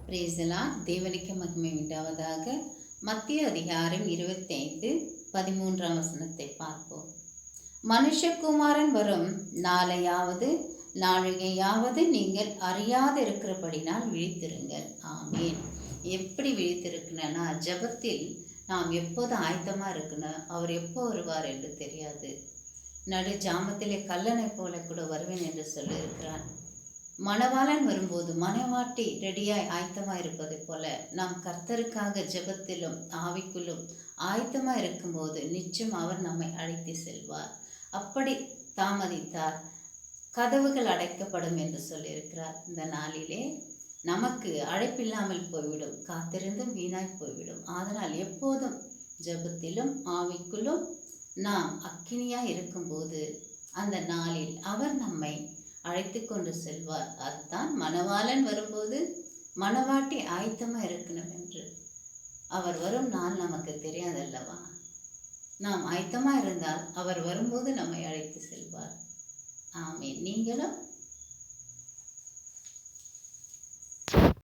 பிரேசலா தேவனுக்கு மகிமை உண்டாவதாக. மத்திய அதிகாரம் 25:13 பார்ப்போம். மனுஷகுமாரன் வரும் நாளையாவது நீங்கள் அறியாதிருக்கிறபடினால் விழித்திருங்கள். ஆமீன். எப்படி விழித்திருக்கணும்னா, ஜபத்தில் நாம் எப்போது ஆயத்தமாக இருக்கணும். அவர் எப்போ வருவார் என்று தெரியாது. நடு ஜாமத்திலே கல்லனை போல கூட வருவேன் என்று சொல்லியிருக்கிறார். மணவாளன் வரும்போது மணவாட்டி ரெடியாய் ஆயத்தமாக இருப்பதை போல நாம் கர்த்தருக்காக ஜெபத்திலும் ஆவிக்குள்ளும் ஆயத்தமாக இருக்கும்போது நிச்சயம் அவர் நம்மை அழைத்து செல்வார். அப்படி தாமதித்தார், கதவுகள் அடைக்கப்படும் என்று சொல்லியிருக்கிறார். இந்த நாளிலே நமக்கு அழைப்பில்லாமல் போய்விடும், காத்திருந்தும் வீணாய் போய்விடும். அதனால் எப்போதும் ஜெபத்திலும் ஆவிக்குள்ளும் நாம் அக்கினியாய் இருக்கும்போது அந்த நாளில் அவர் நம்மை அழைத்து கொண்டு செல்வார். அதுதான் மணவாளன் வரும்போது மணவாட்டி ஆயத்தமாக இருக்கணும் என்று. அவர் வரும் நாள் நமக்கு தெரியாதல்லவா? நாம் ஆயத்தமாக இருந்தால் அவர் வரும்போது நம்மை அழைத்து செல்வார். ஆமீன். நீங்களும்